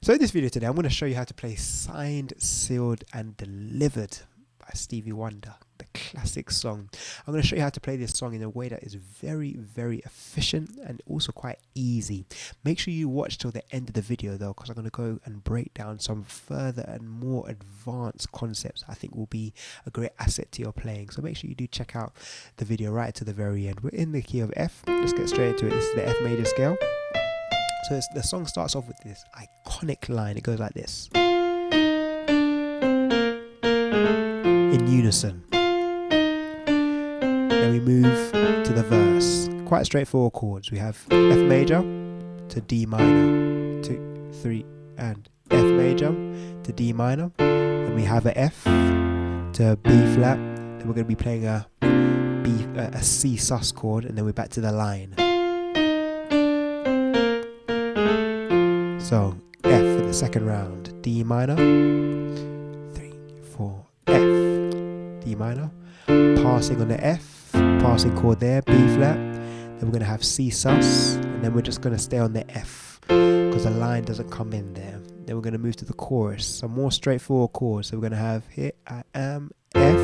So in this video today, I'm going to show you how to play Signed, Sealed and Delivered by Stevie Wonder, the classic song. I'm going to show you how to play this song in a way that is very, very efficient and also quite easy. Make sure you watch till the end of the video though, because I'm going to go and break down some further and more advanced concepts I think will be a great asset to your playing. So make sure you do check out the video right to the very end. We're in the key of F. Let's get straight into it. This is the F major scale. So the song starts off with this iconic line. It goes like this. In unison. Then we move to the verse. Quite straightforward chords. We have F major to D minor, 2, 3, and F major to D minor. Then we have a F to B flat. Then we're going to be playing a C sus chord, and then we're back to the line. So F for the second round, D minor, 3, 4, F, D minor, passing on the F, passing chord there, B flat, then we're going to have C sus, and then we're just going to stay on the F, because the line doesn't come in there. Then we're going to move to the chorus, some more straightforward chords. So we're going to have Here I Am, F,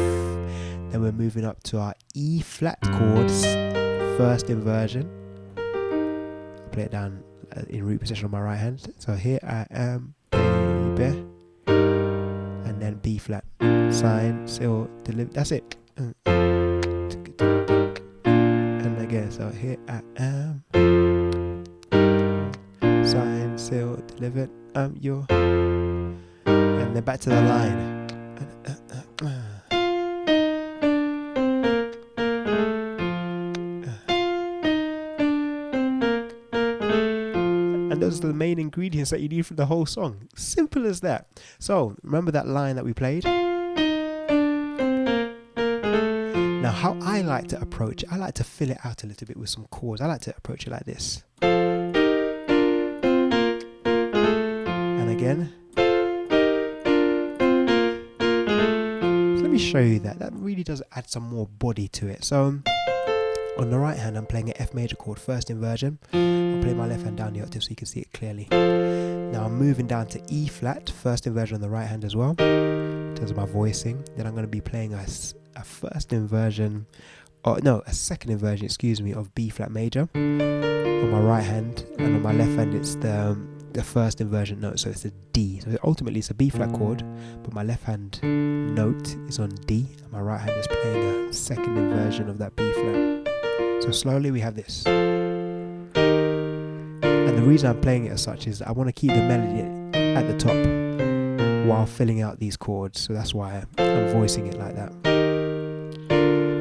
then we're moving up to our E flat chords, first inversion, I'll play it down in root position on my right hand. So Here I Am, baby, and then B flat, sign, seal, deliver. That's it. And again, so Here I Am, sign, seal, delivered. I'm your, and then back to the line. And those are the main ingredients that you need for the whole song. Simple as that. So remember that line that we played? Now how I like to approach it, I like to fill it out a little bit with some chords. I like to approach it like this. And again. So let me show you that. That really does add some more body to it. So on the right hand, I'm playing an F major chord, first inversion. I'll play my left hand down the octave so you can see it clearly. Now I'm moving down to E flat, first inversion on the right hand as well, in terms of my voicing. Then I'm going to be playing a first inversion, or no, a second inversion, excuse me, of B flat major on my right hand, and on my left hand it's the first inversion note, so it's a D. So ultimately it's a B flat chord, but my left hand note is on D, and my right hand is playing a second inversion of that B flat. So slowly we have this. And the reason I'm playing it as such is that I want to keep the melody at the top while filling out these chords. So that's why I'm voicing it like that.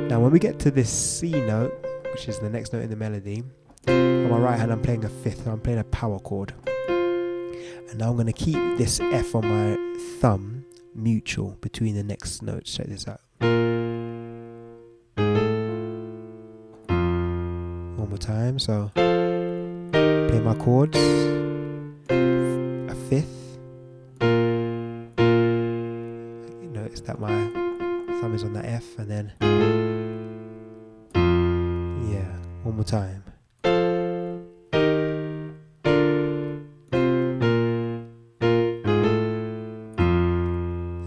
Now when we get to this C note, which is the next note in the melody, on my right hand I'm playing a fifth, so I'm playing a power chord. And now I'm going to keep this F on my thumb mutual between the next notes. Check this out. One more time, so play my chords, a fifth, you notice that my thumb is on the F, and then, yeah, one more time.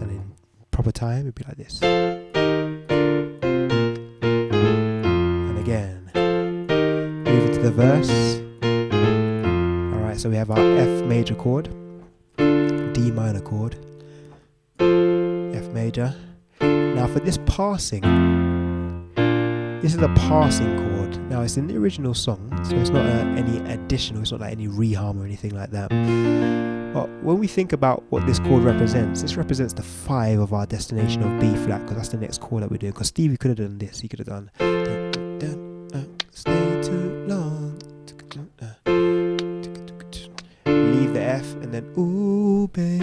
And in proper time, it'd be like this. And again. Move into the verse. Alright, so we have our F major chord, D minor chord, F major. Now for this passing, this is a passing chord. Now it's in the original song, so it's not any additional, it's not like any reharm or anything like that. But when we think about what this chord represents, this represents the 5 of our destination of B flat, because that's the next chord that we're doing. Because Stevie could have done this, he could have done stay too long, leave the F and then ooh baby,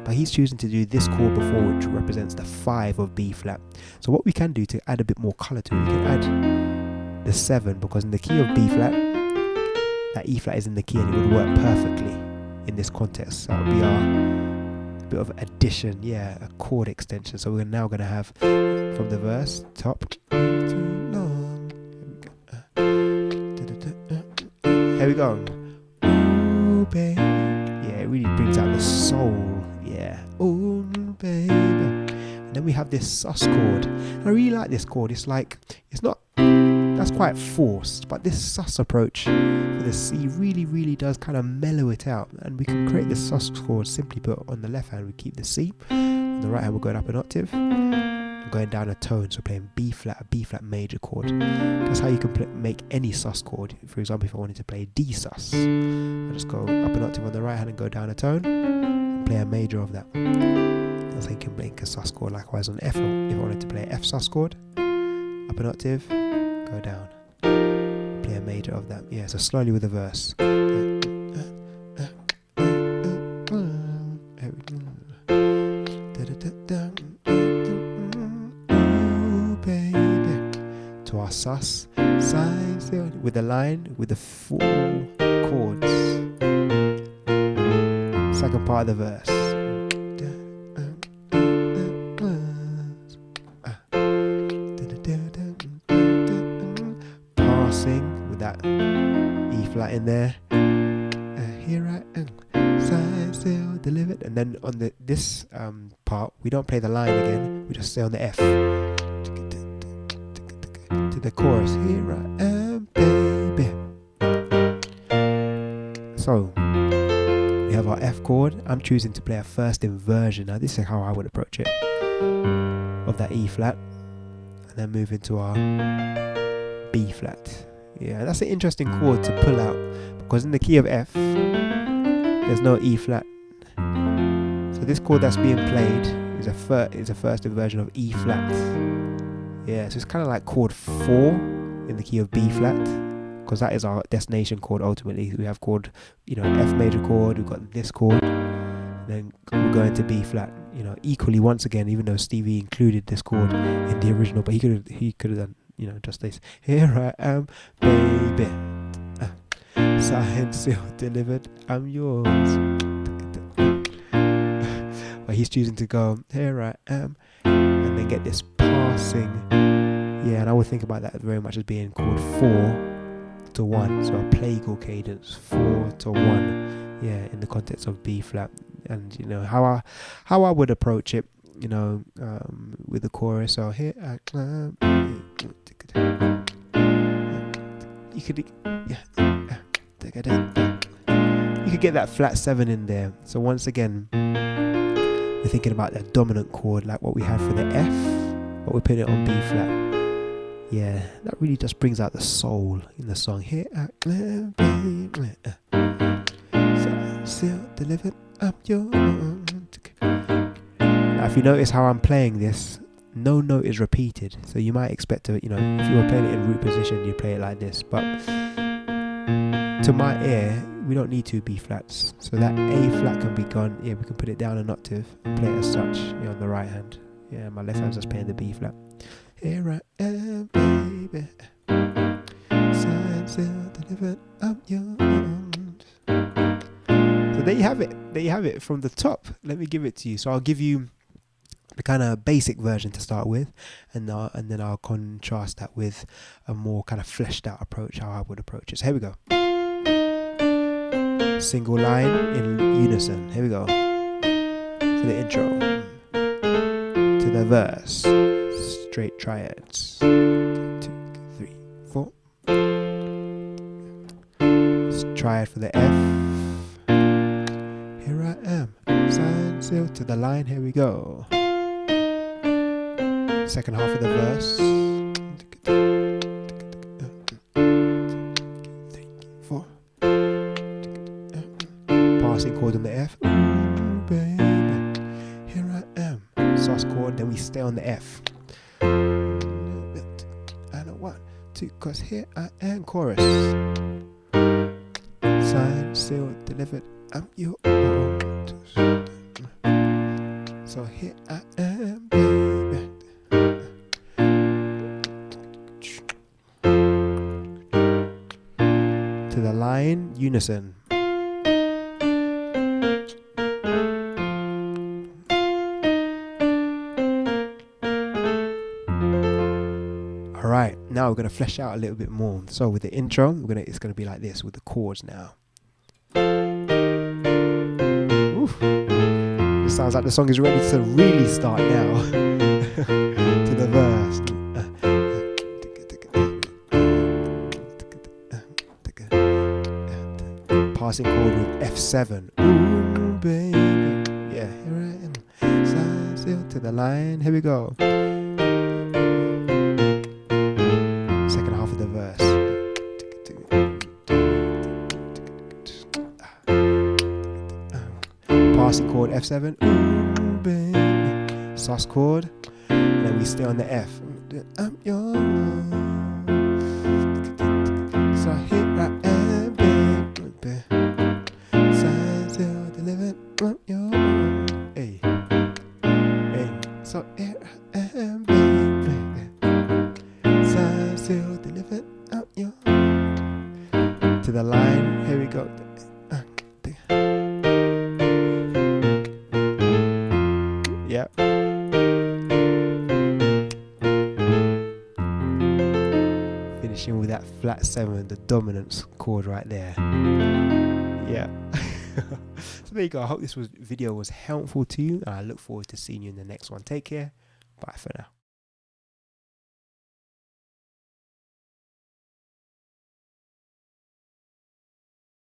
but he's choosing to do this chord before, which represents the 5 of B flat. So what we can do to add a bit more colour to it, we can add the 7, because in the key of B flat, that E flat is in the key and it would work perfectly in this context. So that would be our bit of addition, yeah, a chord extension. So we're now going to have from the verse, top, too long. Here we go. Ooh, babe. Yeah, it really brings out the soul. Yeah. Oh, baby. And then we have this sus chord. I really like this chord. It's like, it's not, that's quite forced, but this sus approach for the C really does kind of mellow it out. And we can create this sus chord simply put on the left hand, we keep the C. On the right hand, we're going up an octave. I'm going down a tone, so playing B flat, a B flat major chord. That's how you can make any sus chord. For example, if I wanted to play D sus, I'll just go up an octave on the right hand and go down a tone and play a major of that. That's how you can make a sus chord. Likewise on F, if I wanted to play F sus chord, up an octave, go down, play a major of that. Yeah, so slowly with the verse. To our sus, signs with the line, with the 4 chords. Second part of the verse. Passing with that E flat in there. Here I am, sign still delivered. And then on this part, we don't play the line again. We just stay on the F. To the chorus, here I am, baby. So we have our F chord. I'm choosing to play a first inversion. Now this is how I would approach it, of that E flat, and then move into our B flat. Yeah, that's an interesting chord to pull out, because in the key of F there's no E flat. So this chord that's being played is a first inversion of E flat. Yeah, so it's kind of like chord 4 in the key of B flat, because that is our destination chord ultimately. We have chord, F major chord, we've got this chord, then we're going to B flat, equally once again, even though Stevie included this chord in the original, but he could have done, just this. Here I am, baby, signed, sealed, delivered, I'm yours. But he's choosing to go, here I am, and then get this passing. Yeah, and I would think about that very much as being chord 4 to 1, so a plagal cadence, 4 to 1. Yeah, in the context of B flat. And how I would approach it, with the chorus. So here I am. You could get that flat 7 in there. So once again, we're thinking about that dominant chord, like what we had for the F, but we put it on B flat. Yeah, that really just brings out the soul in the song. Here I am, baby, still delivered, I'm yours. Now, if you notice how I'm playing this, no note is repeated. So you might expect to, if you were playing it in root position, you play it like this. But to my ear, we don't need 2 B flats. So that A flat can be gone. Yeah, we can put it down an octave and play it as such, on the right hand. Yeah, my left hand's just playing the B flat. Here I am, baby, signed, sealed, delivered, I'm yours. So there you have it. There you have it from the top. Let me give it to you. So I'll give you the kind of basic version to start with, and then I'll contrast that with a more kind of fleshed out approach, how I would approach it. So here we go. Single line in unison. Here we go. For the intro. To the verse. Straight triads. 2, 3, 4. Triad for the F. Here I am. Signed, sealed, to the line. Here we go. Second half of the verse. 3, 4. Passing chord on the F. Ooh, baby. Here I am. Sus chord. Then we stay on the F. And a 1, 2, cause here I am, chorus. Signed, sealed, delivered, I'm yours. So here I am, baby. To the line, unison. Alright, now we're going to flesh out a little bit more. So with the intro, it's going to be like this with the chords now. sounds like the song is ready to really start now. To the verse. Passing chord with F7. Ooh, baby. Yeah, here I am. Still to the line. Here we go. Second half of the verse. Passing chord F7. Ooh, baby. Sus chord. And then we stay on the F. I'm yours. So here I am, baby. Still delivered. I'm yours. Hey. Hey. So here I am, baby. Still delivered. I'm yours. To the line. Here we go. Yeah. Finishing with that flat 7, the dominance chord right there. Yeah. So there you go. I hope this video was helpful to you, and I look forward to seeing you in the next one. Take care. Bye for now.